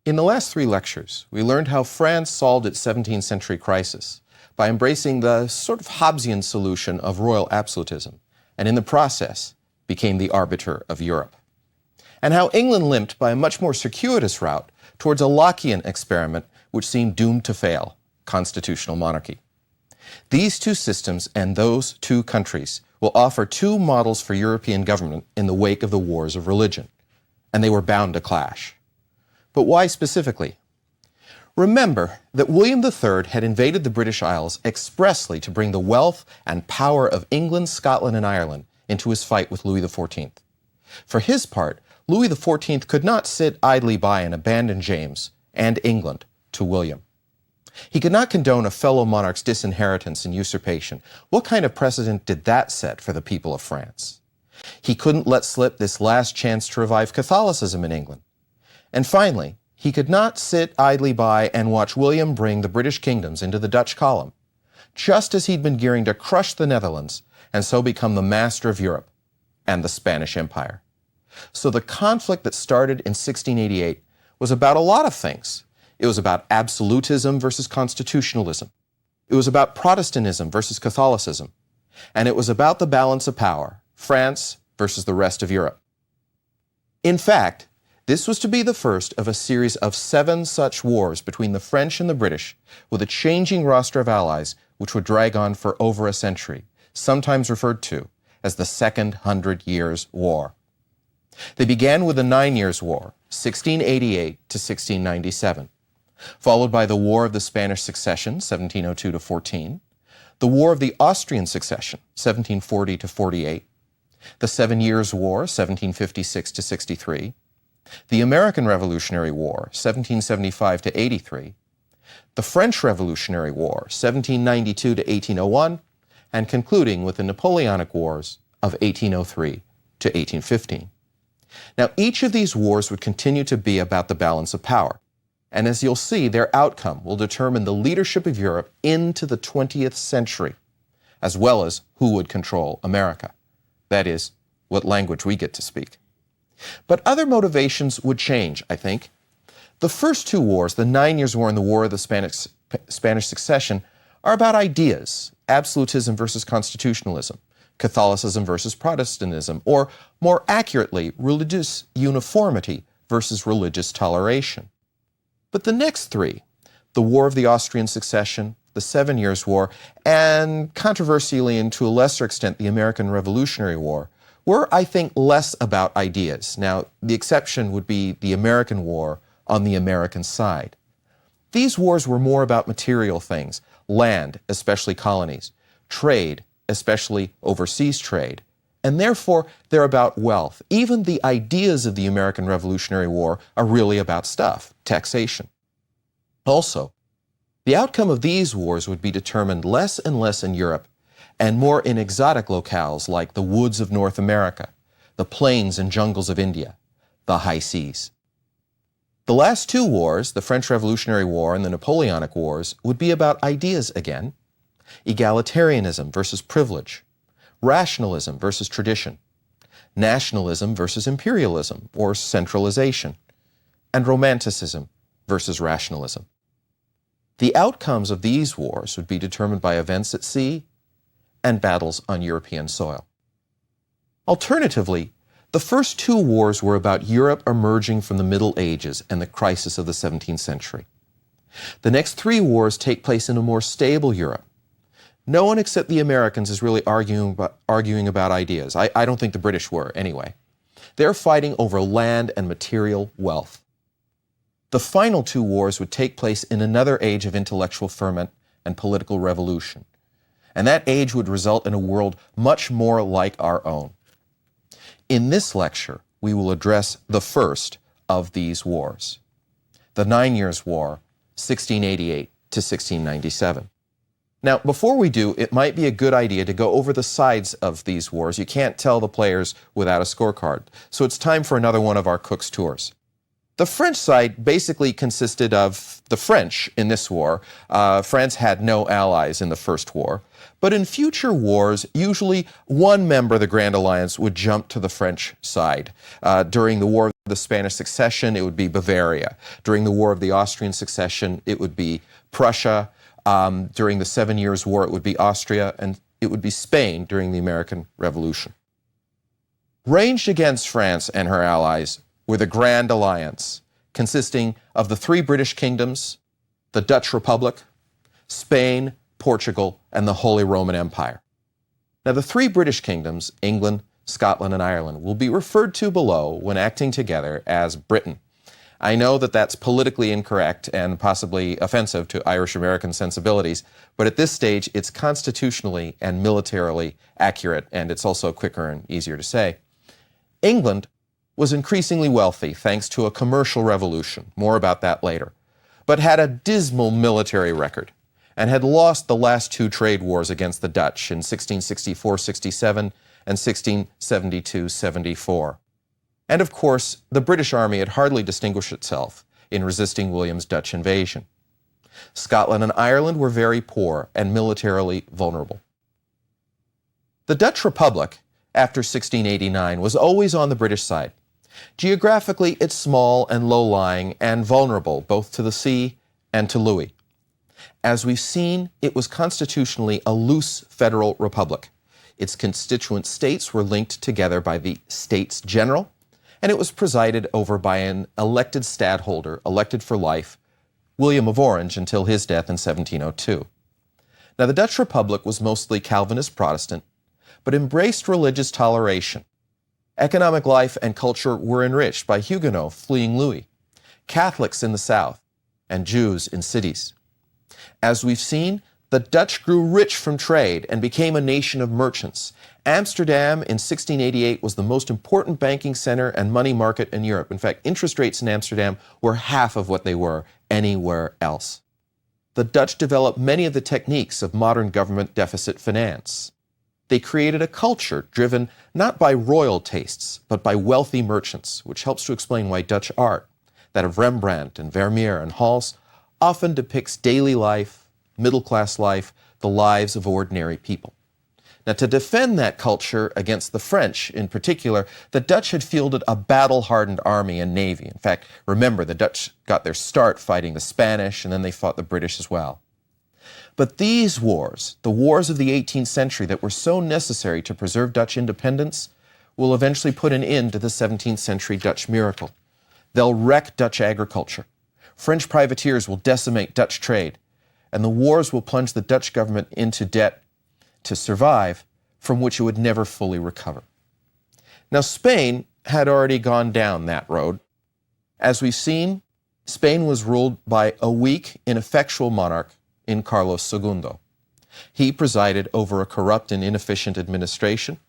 In the last 3 lectures, we learned how France solved its 17th century crisis by embracing the sort of Hobbesian solution of royal absolutism, and in the process became the arbiter of Europe. And how England limped by a much more circuitous route towards a Lockean experiment which seemed doomed to fail, constitutional monarchy. These 2 systems and those 2 countries will offer 2 models for European government in the wake of the wars of religion, and they were bound to clash. But why specifically? Remember that William III had invaded the British Isles expressly to bring the wealth and power of England, Scotland, and Ireland into his fight with Louis XIV. For his part, Louis XIV could not sit idly by and abandon James and England to William. He could not condone a fellow monarch's disinheritance and usurpation. What kind of precedent did that set for the people of France? He couldn't let slip this last chance to revive Catholicism in England. And finally, he could not sit idly by and watch William bring the British kingdoms into the Dutch column, just as he'd been gearing to crush the Netherlands and so become the master of Europe and the Spanish Empire. So the conflict that started in 1688 was about a lot of things. It was about absolutism versus constitutionalism. It was about Protestantism versus Catholicism. And it was about the balance of power, France versus the rest of Europe. In fact, this was to be the first of a series of 7 such wars between the French and the British, with a changing roster of allies which would drag on for over a century, sometimes referred to as the Second Hundred Years' War. They began with the 9 Years' War, 1688 to 1697. Followed by the War of the Spanish Succession, 1702-14, the War of the Austrian Succession, 1740-48, the 7 Years' War, 1756-63, the American Revolutionary War, 1775-83, the French Revolutionary War, 1792-1801, and concluding with the Napoleonic Wars of 1803-1815. Now, each of these wars would continue to be about the balance of power. And as you'll see, their outcome will determine the leadership of Europe into the 20th century, as well as who would control America. That is, what language we get to speak. But other motivations would change, I think. The first 2 wars, the 9 Years' War and the War of the Spanish Succession, are about ideas, absolutism versus constitutionalism, Catholicism versus Protestantism, or more accurately, religious uniformity versus religious toleration. But the next 3, the War of the Austrian Succession, the 7 Years' War, and controversially and to a lesser extent the American Revolutionary War, were, I think, less about ideas. Now, the exception would be the American War on the American side. These wars were more about material things, land, especially colonies, trade, especially overseas trade, and therefore they're about wealth. Even the ideas of the American Revolutionary War are really about stuff, taxation. Also, the outcome of these wars would be determined less and less in Europe and more in exotic locales like the woods of North America, the plains and jungles of India, the high seas. The last 2 wars, the French Revolutionary War and the Napoleonic Wars, would be about ideas again, egalitarianism versus privilege, rationalism versus tradition, nationalism versus imperialism or centralization, and romanticism versus rationalism. The outcomes of these wars would be determined by events at sea and battles on European soil. Alternatively, the first 2 wars were about Europe emerging from the Middle Ages and the crisis of the 17th century. The next 3 wars take place in a more stable Europe. No one except the Americans is really arguing about ideas. I don't think the British were, anyway. They're fighting over land and material wealth. The final 2 wars would take place in another age of intellectual ferment and political revolution. And that age would result in a world much more like our own. In this lecture, we will address the first of these wars, the 9 Years' War, 1688 to 1697. Now, before we do, it might be a good idea to go over the sides of these wars. You can't tell the players without a scorecard, so it's time for another one of our Cook's Tours. The French side basically consisted of the French in this war. France had no allies in the First War. But in future wars, usually one member of the Grand Alliance would jump to the French side. During the War of the Spanish Succession, it would be Bavaria. During the War of the Austrian Succession, it would be Prussia. During the 7 Years' War, it would be Austria. And it would be Spain during the American Revolution. Ranged against France and her allies were the Grand Alliance, consisting of the three British kingdoms, the Dutch Republic, Spain, Portugal, and the Holy Roman Empire. Now, the three British kingdoms, England, Scotland, and Ireland, will be referred to below when acting together as Britain. I know that that's politically incorrect and possibly offensive to Irish American sensibilities, but at this stage, it's constitutionally and militarily accurate, and it's also quicker and easier to say. England was increasingly wealthy thanks to a commercial revolution, more about that later, but had a dismal military record and had lost the last two trade wars against the Dutch in 1664-67 and 1672-74. And of course, the British Army had hardly distinguished itself in resisting William's Dutch invasion. Scotland and Ireland were very poor and militarily vulnerable. The Dutch Republic, after 1689, was always on the British side. Geographically, it's small and low-lying and vulnerable both to the sea and to Louis. As we've seen, it was constitutionally a loose federal republic. Its constituent states were linked together by the States General, and it was presided over by an elected stadtholder, elected for life, William of Orange, until his death in 1702. Now, the Dutch Republic was mostly Calvinist Protestant, but embraced religious toleration. Economic life and culture were enriched by Huguenots fleeing Louis, Catholics in the south, and Jews in cities. As we've seen, the Dutch grew rich from trade and became a nation of merchants. Amsterdam in 1688 was the most important banking center and money market in Europe. In fact, interest rates in Amsterdam were half of what they were anywhere else. The Dutch developed many of the techniques of modern government deficit finance. They created a culture driven not by royal tastes, but by wealthy merchants, which helps to explain why Dutch art, that of Rembrandt and Vermeer and Hals, often depicts daily life, middle-class life, the lives of ordinary people. Now, to defend that culture against the French in particular, the Dutch had fielded a battle-hardened army and navy. In fact, remember, the Dutch got their start fighting the Spanish, and then they fought the British as well. But these wars, the wars of the 18th century that were so necessary to preserve Dutch independence, will eventually put an end to the 17th century Dutch miracle. They'll wreck Dutch agriculture. French privateers will decimate Dutch trade, and the wars will plunge the Dutch government into debt to survive, from which it would never fully recover. Now, Spain had already gone down that road. As we've seen, Spain was ruled by a weak, ineffectual monarch in Carlos II. He presided over a corrupt and inefficient administration.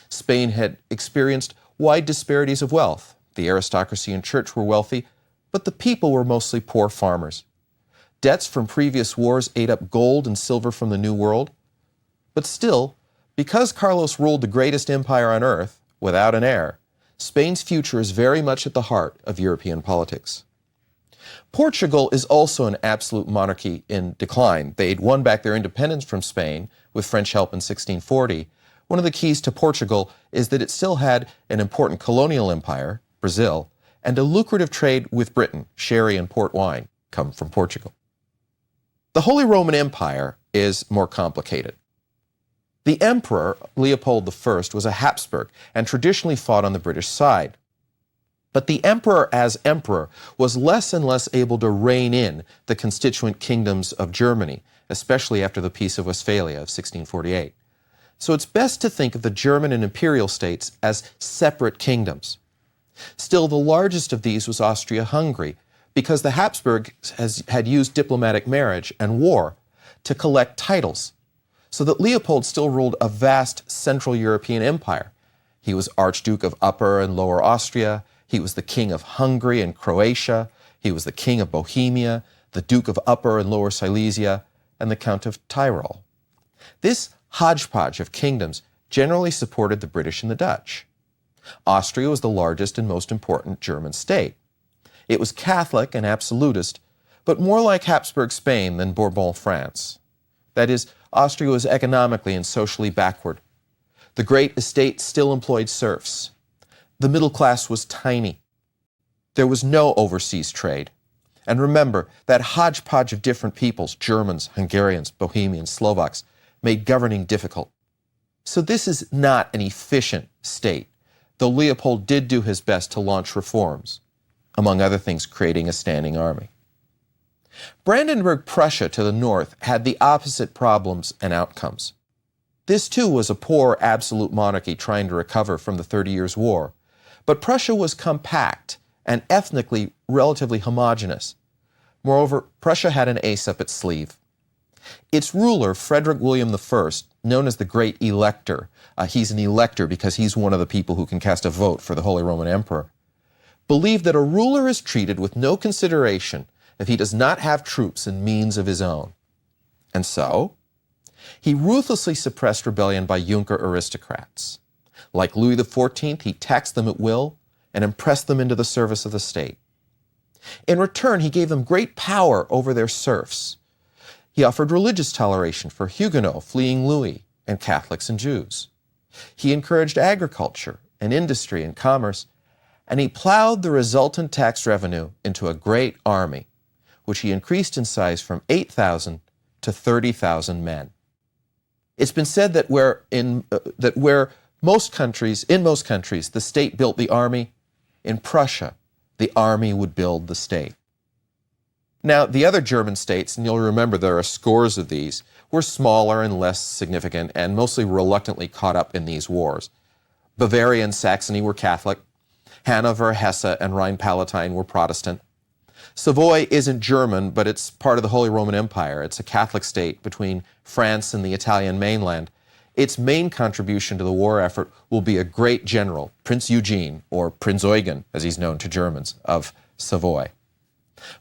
Spain had experienced wide disparities of wealth. The aristocracy and church were wealthy, but the people were mostly poor farmers. Debts from previous wars ate up gold and silver from the New World. But still, because Carlos ruled the greatest empire on earth without an heir, Spain's future is very much at the heart of European politics. Portugal is also an absolute monarchy in decline. They'd won back their independence from Spain with French help in 1640. One of the keys to Portugal is that it still had an important colonial empire, Brazil, and a lucrative trade with Britain. Sherry and port wine come from Portugal. The Holy Roman Empire is more complicated. The emperor, Leopold I, was a Habsburg and traditionally fought on the British side. But the emperor as emperor was less and less able to rein in the constituent kingdoms of Germany, especially after the Peace of Westphalia of 1648. So it's best to think of the German and imperial states as separate kingdoms. Still, the largest of these was Austria-Hungary, because the Habsburgs had used diplomatic marriage and war to collect titles, so that Leopold still ruled a vast Central European empire. He was Archduke of Upper and Lower Austria. He was the king of Hungary and Croatia. He was the king of Bohemia, the Duke of Upper and Lower Silesia, and the Count of Tyrol. This hodgepodge of kingdoms generally supported the British and the Dutch. Austria was the largest and most important German state. It was Catholic and absolutist, but more like Habsburg Spain than Bourbon France. That is, Austria was economically and socially backward. The great estate still employed serfs. The middle class was tiny. There was no overseas trade. And remember, that hodgepodge of different peoples, Germans, Hungarians, Bohemians, Slovaks, made governing difficult. So this is not an efficient state, though Leopold did do his best to launch reforms, among other things creating a standing army. Brandenburg Prussia to the north had the opposite problems and outcomes. This too was a poor absolute monarchy trying to recover from the 30 Years' War, but Prussia was compact and ethnically relatively homogeneous. Moreover, Prussia had an ace up its sleeve. Its ruler, Frederick William I, known as the Great Elector, he's an elector because he's one of the people who can cast a vote for the Holy Roman Emperor, believed that a ruler is treated with no consideration if he does not have troops and means of his own. And so, he ruthlessly suppressed rebellion by Junker aristocrats. Like Louis XIV, he taxed them at will and impressed them into the service of the state. In return, he gave them great power over their serfs. He offered religious toleration for Huguenots fleeing Louis and Catholics and Jews. He encouraged agriculture and industry and commerce, and he plowed the resultant tax revenue into a great army, which he increased in size from 8,000 to 30,000 men. It's been said that where most countries the state built the army, in Prussia, the army would build the state. Now, the other German states, and you'll remember there are scores of these, were smaller and less significant and mostly reluctantly caught up in these wars. Bavaria and Saxony were Catholic. Hanover, Hesse, and Rhine-Palatine were Protestant. Savoy isn't German, but it's part of the Holy Roman Empire. It's a Catholic state between France and the Italian mainland. Its main contribution to the war effort will be a great general, Prince Eugene, or Prinz Eugen, as he's known to Germans, of Savoy.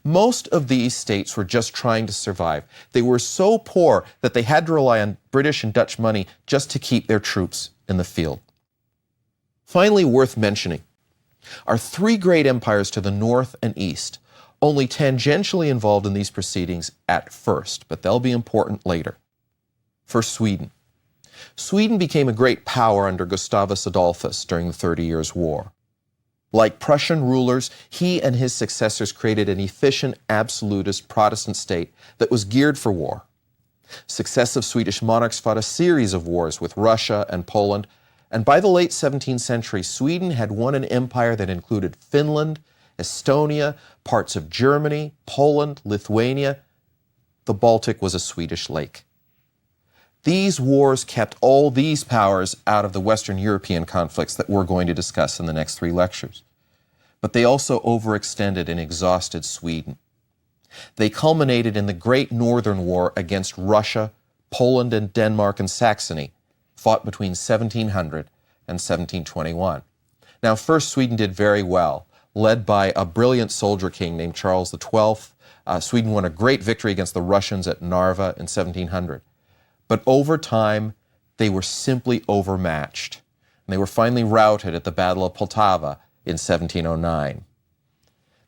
Most of these states were just trying to survive. They were so poor that they had to rely on British and Dutch money just to keep their troops in the field. Finally, worth mentioning are three great empires to the north and east, only tangentially involved in these proceedings at first, but they'll be important later. First, Sweden. Sweden became a great power under Gustavus Adolphus during the 30 Years' War. Like Prussian rulers, he and his successors created an efficient, absolutist Protestant state that was geared for war. Successive Swedish monarchs fought a series of wars with Russia and Poland, and by the late 17th century, Sweden had won an empire that included Finland, Estonia, parts of Germany, Poland, Lithuania. The Baltic was a Swedish lake. These wars kept all these powers out of the Western European conflicts that we're going to discuss in the next three lectures. But they also overextended and exhausted Sweden. They culminated in the Great Northern War against Russia, Poland, and Denmark and Saxony, fought between 1700 and 1721. Now, first, Sweden did very well, led by a brilliant soldier king named Charles XII. Sweden won a great victory against the Russians at Narva in 1700. But over time, they were simply overmatched. And they were finally routed at the Battle of Poltava in 1709.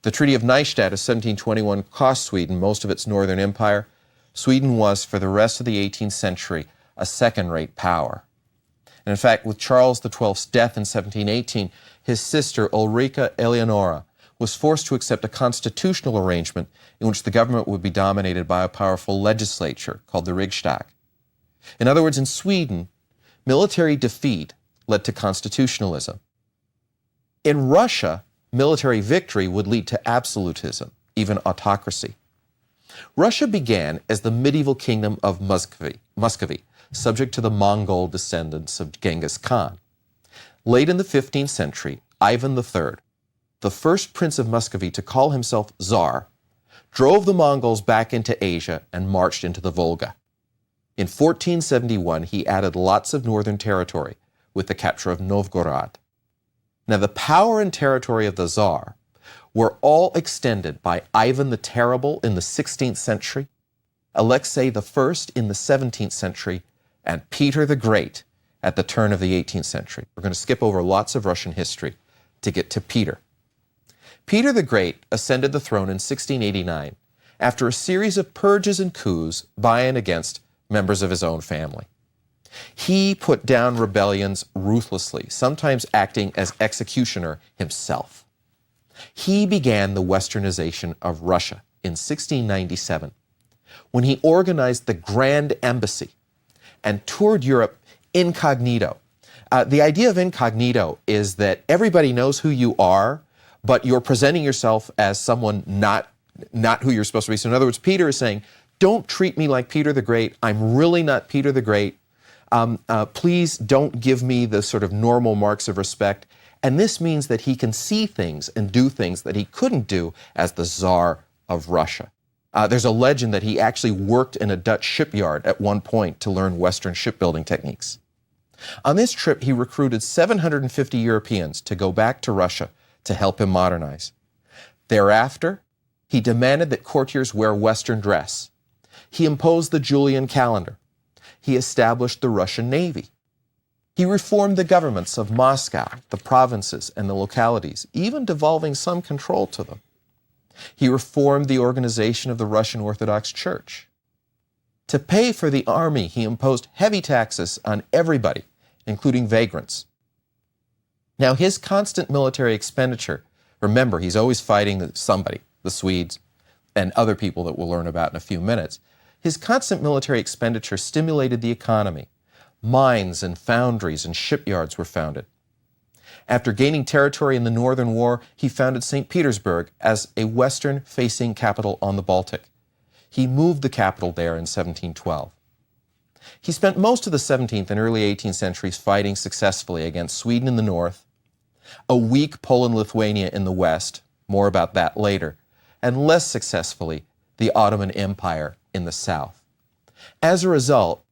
The Treaty of Neustadt of 1721 cost Sweden most of its northern empire. Sweden was, for the rest of the 18th century, a second-rate power. And in fact, with Charles XII's death in 1718, his sister Ulrika Eleonora was forced to accept a constitutional arrangement in which the government would be dominated by a powerful legislature called the Riksdag. In other words, in Sweden, military defeat led to constitutionalism. In Russia, military victory would lead to absolutism, even autocracy. Russia began as the medieval kingdom of Muscovy, subject to the Mongol descendants of Genghis Khan. Late in the 15th century, Ivan III, the first prince of Muscovy to call himself Tsar, drove the Mongols back into Asia and marched into the Volga. In 1471, he added lots of northern territory with the capture of Novgorod. Now, the power and territory of the Tsar were all extended by Ivan the Terrible in the 16th century, Alexei I in the 17th century, and Peter the Great at the turn of the 18th century. We're going to skip over lots of Russian history to get to Peter. Peter the Great ascended the throne in 1689 after a series of purges and coups by and against members of his own family. He put down rebellions ruthlessly, sometimes acting as executioner himself. He began the westernization of Russia in 1697 when he organized the Grand Embassy and toured Europe incognito. The idea of incognito is that everybody knows who you are, but you're presenting yourself as someone not who you're supposed to be. So in other words, Peter is saying, don't treat me like Peter the Great. I'm really not Peter the Great. Please don't give me the sort of normal marks of respect. And this means that he can see things and do things that he couldn't do as the Tsar of Russia. There's a legend that he actually worked in a Dutch shipyard at one point to learn Western shipbuilding techniques. On this trip, he recruited 750 Europeans to go back to Russia to help him modernize. Thereafter, he demanded that courtiers wear Western dress. He imposed the Julian calendar. He established the Russian Navy. He reformed the governments of Moscow, the provinces, and the localities, even devolving some control to them. He reformed the organization of the Russian Orthodox Church. To pay for the army, he imposed heavy taxes on everybody, including vagrants. Now, his constant military expenditure, remember, he's always fighting somebody, the Swedes, and other people that we'll learn about in a few minutes. His constant military expenditure stimulated the economy. Mines and foundries and shipyards were founded. After gaining territory in the Northern War, he founded St. Petersburg as a western-facing capital on the Baltic. He moved the capital there in 1712. He spent most of the 17th and early 18th centuries fighting successfully against Sweden in the north, a weak Poland-Lithuania in the west, more about that later, and less successfully, the Ottoman Empire in the south. As a result,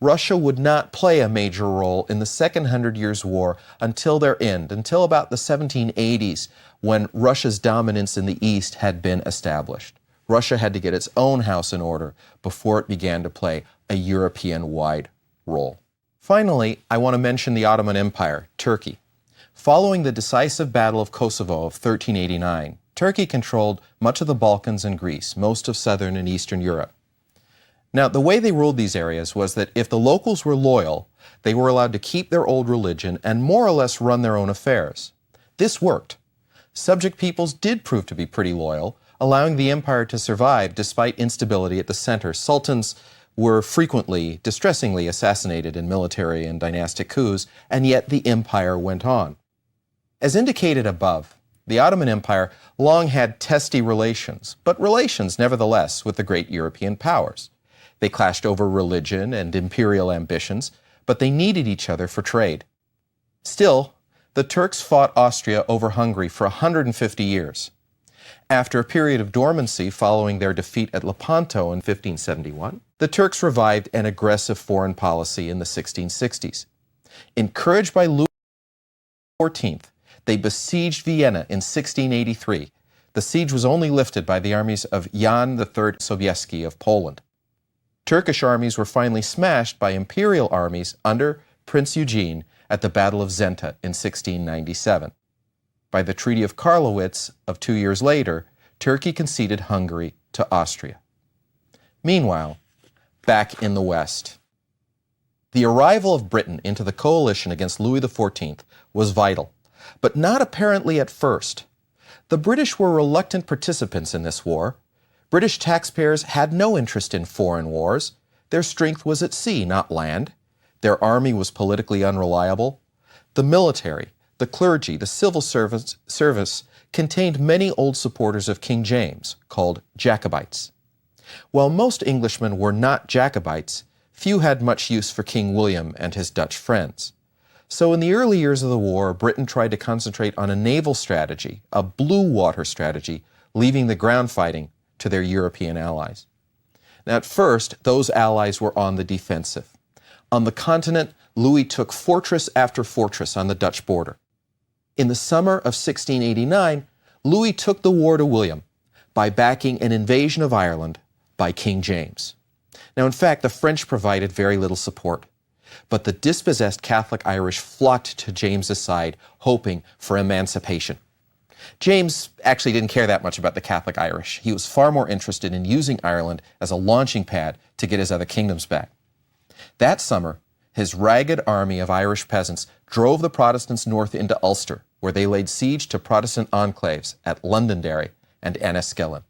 Russia would not play a major role in the Second Hundred Years' War until their end, until about the 1780s, when Russia's dominance in the East had been established. Russia had to get its own house in order before it began to play a European-wide role. Finally, I want to mention the Ottoman Empire, Turkey. Following the decisive Battle of Kosovo of 1389, Turkey controlled much of the Balkans and Greece, most of southern and eastern Europe. Now, the way they ruled these areas was that if the locals were loyal, they were allowed to keep their old religion and more or less run their own affairs. This worked. Subject peoples did prove to be pretty loyal, allowing the empire to survive despite instability at the center. Sultans were frequently, distressingly assassinated in military and dynastic coups, and yet the empire went on. As indicated above, the Ottoman Empire long had testy relations, but relations nevertheless with the great European powers. They clashed over religion and imperial ambitions, but they needed each other for trade. Still, the Turks fought Austria over Hungary for 150 years. After a period of dormancy following their defeat at Lepanto in 1571, the Turks revived an aggressive foreign policy in the 1660s. Encouraged by Louis XIV, they besieged Vienna in 1683. The siege was only lifted by the armies of Jan III Sobieski of Poland. Turkish armies were finally smashed by imperial armies under Prince Eugene at the Battle of Zenta in 1697. By the Treaty of Karlowitz of 2 years later, Turkey conceded Hungary to Austria. Meanwhile, back in the West, the arrival of Britain into the coalition against Louis XIV was vital, but not apparently at first. The British were reluctant participants in this war. British taxpayers had no interest in foreign wars. Their strength was at sea, not land. Their army was politically unreliable. The military, the clergy, the civil service contained many old supporters of King James, called Jacobites. While most Englishmen were not Jacobites, few had much use for King William and his Dutch friends. So in the early years of the war, Britain tried to concentrate on a naval strategy, a blue water strategy, leaving the ground fighting to their European allies. Now, at first, those allies were on the defensive. On the continent, Louis took fortress after fortress on the Dutch border. In the summer of 1689, Louis took the war to William by backing an invasion of Ireland by King James. Now, in fact, the French provided very little support, but the dispossessed Catholic Irish flocked to James's side, hoping for emancipation. James actually didn't care that much about the Catholic Irish. He was far more interested in using Ireland as a launching pad to get his other kingdoms back. That summer, his ragged army of Irish peasants drove the Protestants north into Ulster, where they laid siege to Protestant enclaves at Londonderry and Enniskillen.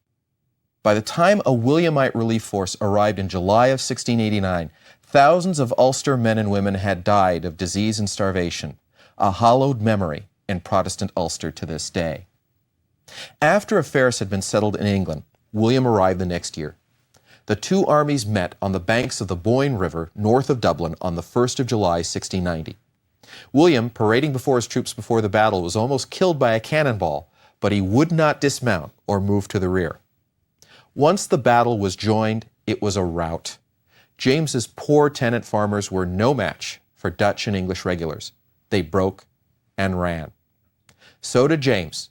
By the time a Williamite relief force arrived in July of 1689, thousands of Ulster men and women had died of disease and starvation, a hallowed memory in Protestant Ulster to this day. After affairs had been settled in England, William arrived the next year. The two armies met on the banks of the Boyne River north of Dublin on the 1st of July, 1690. William, parading before his troops before the battle, was almost killed by a cannonball, but he would not dismount or move to the rear. Once the battle was joined, it was a rout. James's poor tenant farmers were no match for Dutch and English regulars. They broke and ran. So did James.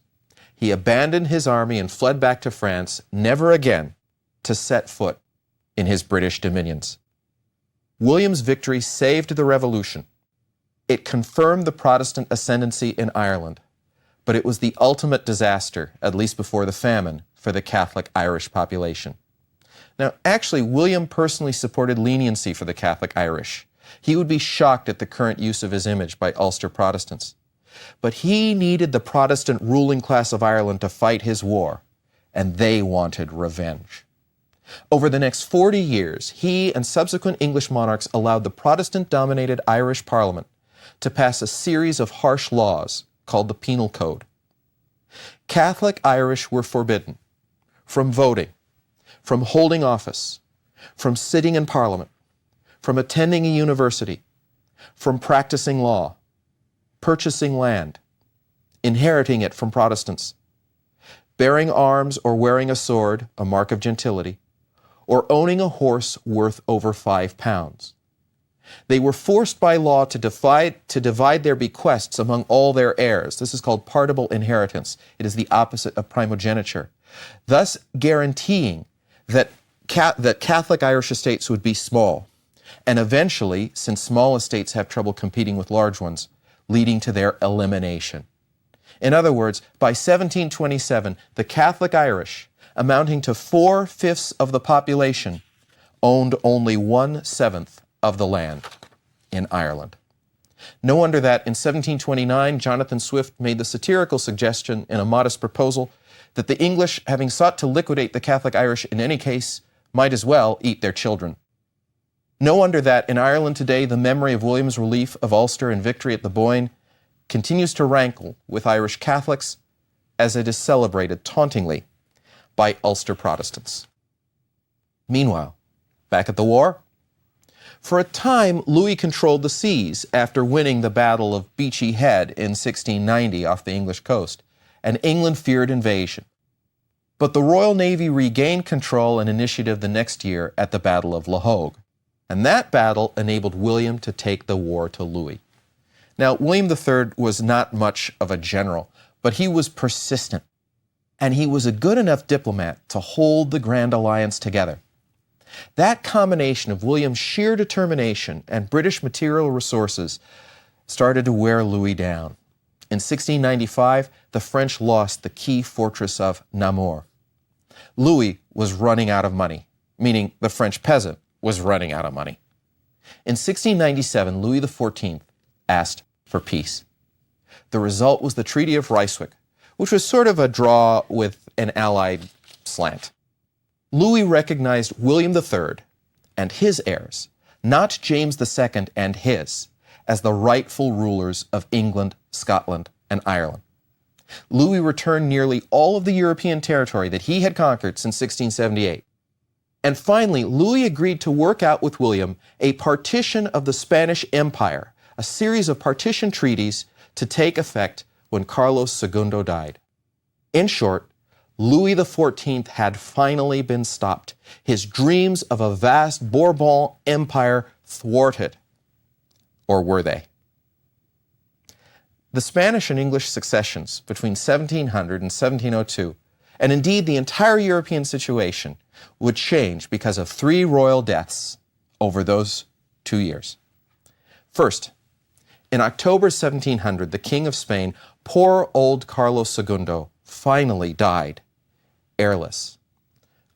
He abandoned his army and fled back to France, never again to set foot in his British dominions. William's victory saved the revolution. It confirmed the Protestant ascendancy in Ireland, but it was the ultimate disaster, at least before the famine, for the Catholic Irish population. Now, actually, William personally supported leniency for the Catholic Irish. He would be shocked at the current use of his image by Ulster Protestants. But he needed the Protestant ruling class of Ireland to fight his war, and they wanted revenge. Over the next 40 years, he and subsequent English monarchs allowed the Protestant-dominated Irish Parliament to pass a series of harsh laws called the Penal Code. Catholic Irish were forbidden from voting, from holding office, from sitting in Parliament, from attending a university, from practicing law, purchasing land, inheriting it from Protestants, bearing arms or wearing a sword, a mark of gentility, or owning a horse worth over £5. They were forced by law to divide their bequests among all their heirs. This is called partible inheritance. It is the opposite of primogeniture, thus guaranteeing that Catholic Irish estates would be small, and eventually, since small estates have trouble competing with large ones, leading to their elimination. In other words, by 1727, the Catholic Irish, amounting to 4/5 of the population, owned only 1/7 of the land in Ireland. No wonder that in 1729, Jonathan Swift made the satirical suggestion in a modest proposal that the English, having sought to liquidate the Catholic Irish in any case, might as well eat their children. No wonder that in Ireland today, the memory of William's relief of Ulster and victory at the Boyne continues to rankle with Irish Catholics as it is celebrated tauntingly by Ulster Protestants. Meanwhile, back at the war, for a time, Louis controlled the seas after winning the Battle of Beachy Head in 1690 off the English coast, and England feared invasion. But the Royal Navy regained control and initiative the next year at the Battle of La Hogue, and that battle enabled William to take the war to Louis. Now, William III was not much of a general, but he was persistent, and he was a good enough diplomat to hold the Grand Alliance together. That combination of William's sheer determination and British material resources started to wear Louis down. In 1695, the French lost the key fortress of Namur. Louis was running out of money, meaning the French peasant was running out of money. In 1697, Louis XIV asked for peace. The result was the Treaty of Ryswick, which was sort of a draw with an Allied slant. Louis recognized William III and his heirs, not James II and his, as the rightful rulers of England, Scotland, and Ireland. Louis returned nearly all of the European territory that he had conquered since 1678. And finally, Louis agreed to work out with William a partition of the Spanish Empire, a series of partition treaties to take effect when Carlos II died. In short, Louis XIV had finally been stopped, his dreams of a vast Bourbon empire thwarted. Or were they? The Spanish and English successions between 1700 and 1702, and indeed the entire European situation, would change because of 3 royal deaths over those 2 years. First, In October 1700, the King of Spain, poor old Carlos II, finally died, heirless.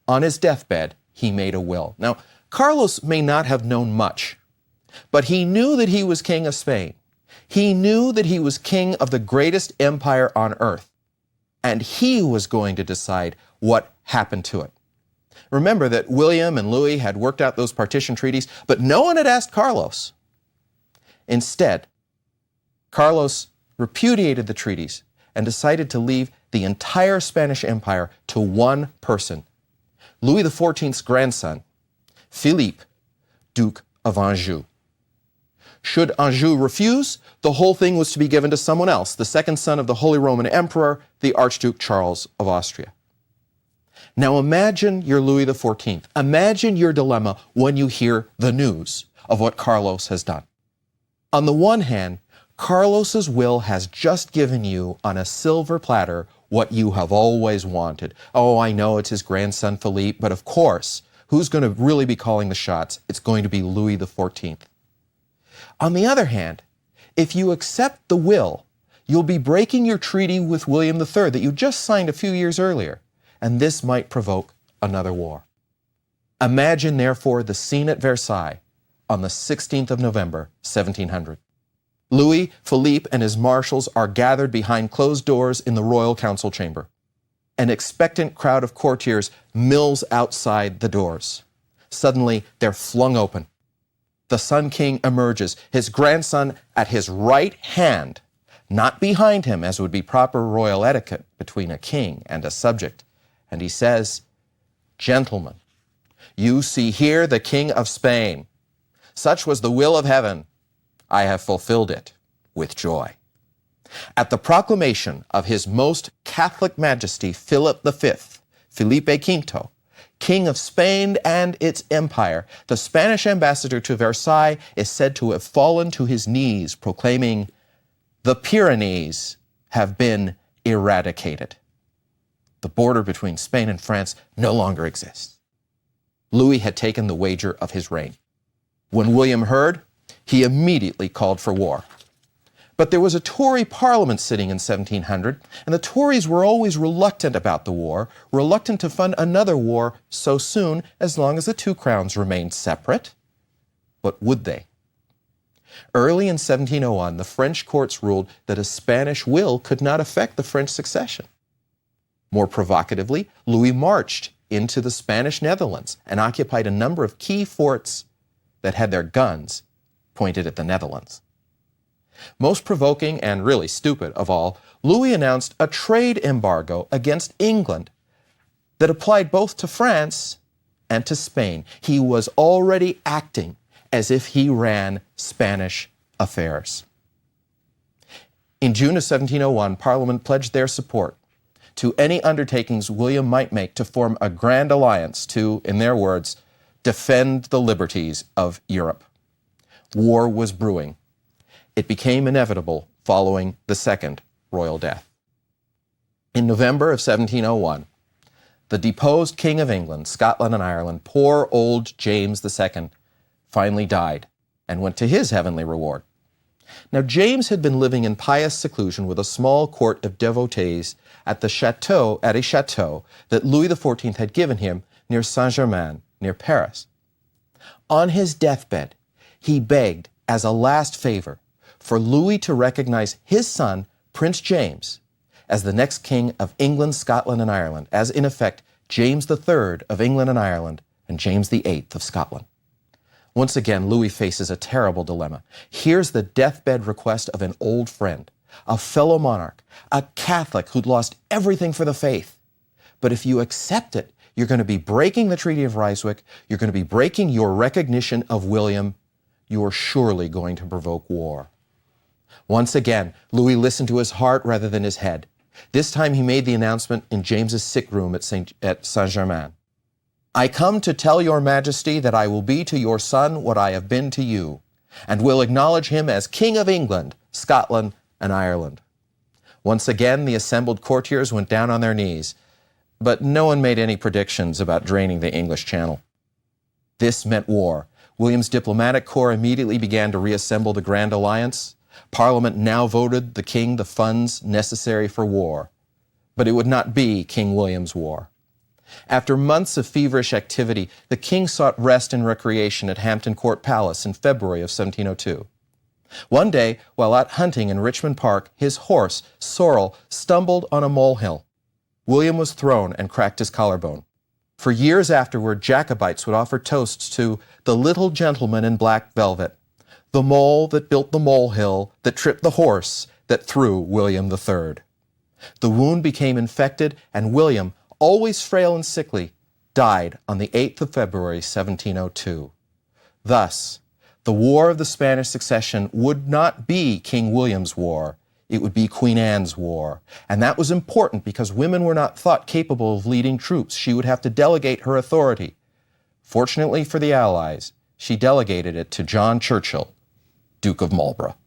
On his deathbed, he made a will. Now, Carlos may not have known much, but he knew that he was King of Spain. He knew that he was king of the greatest empire on earth, and he was going to decide what happened to it. Remember that William and Louis had worked out those partition treaties, but no one had asked Carlos. Instead, Carlos repudiated the treaties and decided to leave the entire Spanish Empire to one person, Louis XIV's grandson, Philippe, Duke of Anjou. Should Anjou refuse, the whole thing was to be given to someone else, the second son of the Holy Roman Emperor, the Archduke Charles of Austria. Now imagine you're Louis XIV. Imagine your dilemma when you hear the news of what Carlos has done. On the one hand, Carlos's will has just given you on a silver platter what you have always wanted. Oh, I know it's his grandson Philippe, but of course, who's going to really be calling the shots? It's going to be Louis XIV. On the other hand, if you accept the will, you'll be breaking your treaty with William III that you just signed a few years earlier, and this might provoke another war. Imagine, therefore, the scene at Versailles on the 16th of November, 1700. Louis, Philippe, and his marshals are gathered behind closed doors in the royal council chamber. An expectant crowd of courtiers mills outside the doors. Suddenly, they're flung open. The Sun King emerges, his grandson at his right hand, not behind him, as would be proper royal etiquette between a king and a subject. And he says, "Gentlemen, you see here the King of Spain. Such was the will of heaven. I have fulfilled it with joy." At the proclamation of His Most Catholic Majesty Philip V, Felipe V, King of Spain and its empire, the Spanish ambassador to Versailles is said to have fallen to his knees, proclaiming, "The Pyrenees have been eradicated." The border between Spain and France no longer exists. Louis had taken the wager of his reign. When William heard, he immediately called for war. But there was a Tory parliament sitting in 1700, and the Tories were always reluctant about the war, reluctant to fund another war so soon as long as the two crowns remained separate. But would they? Early in 1701, the French courts ruled that a Spanish will could not affect the French succession. More provocatively, Louis marched into the Spanish Netherlands and occupied a number of key forts that had their guns pointed at the Netherlands. Most provoking and really stupid of all, Louis announced a trade embargo against England that applied both to France and to Spain. He was already acting as if he ran Spanish affairs. In June of 1701, Parliament pledged their support to any undertakings William might make to form a grand alliance to, in their words, defend the liberties of Europe. War was brewing. It became inevitable following the second royal death. In November of 1701, the deposed King of England, Scotland, and Ireland, poor old James II, finally died and went to his heavenly reward. Now, James had been living in pious seclusion with a small court of devotees at a chateau that Louis XIV had given him near Saint-Germain, near Paris. On his deathbed, he begged, as a last favor, for Louis to recognize his son, Prince James, as the next king of England, Scotland, and Ireland, as in effect James III of England and Ireland and James VIII of Scotland. Once again, Louis faces a terrible dilemma. Here's the deathbed request of an old friend, a fellow monarch, a Catholic who'd lost everything for the faith. But if you accept it, you're going to be breaking the Treaty of Ryswick, you're going to be breaking your recognition of William, you're surely going to provoke war. Once again, Louis listened to his heart rather than his head. This time he made the announcement in James's sick room at Saint-Germain. "I come to tell your majesty that I will be to your son what I have been to you, and will acknowledge him as King of England, Scotland, and Ireland." Once again, the assembled courtiers went down on their knees, but no one made any predictions about draining the English Channel. This meant war. William's diplomatic corps immediately began to reassemble the Grand Alliance. Parliament now voted the king the funds necessary for war, but it would not be King William's war. After months of feverish activity, the king sought rest and recreation at Hampton Court Palace in February of 1702. One day, while out hunting in Richmond Park, his horse, Sorrel, stumbled on a molehill. William was thrown and cracked his collarbone. For years afterward, Jacobites would offer toasts to the little gentleman in black velvet, the mole that built the molehill, that tripped the horse, that threw William III. The wound became infected, and William, always frail and sickly, died on the 8th of February, 1702. Thus, the War of the Spanish Succession would not be King William's war. It would be Queen Anne's war. And that was important because women were not thought capable of leading troops. She would have to delegate her authority. Fortunately for the Allies, she delegated it to John Churchill, Duke of Marlborough.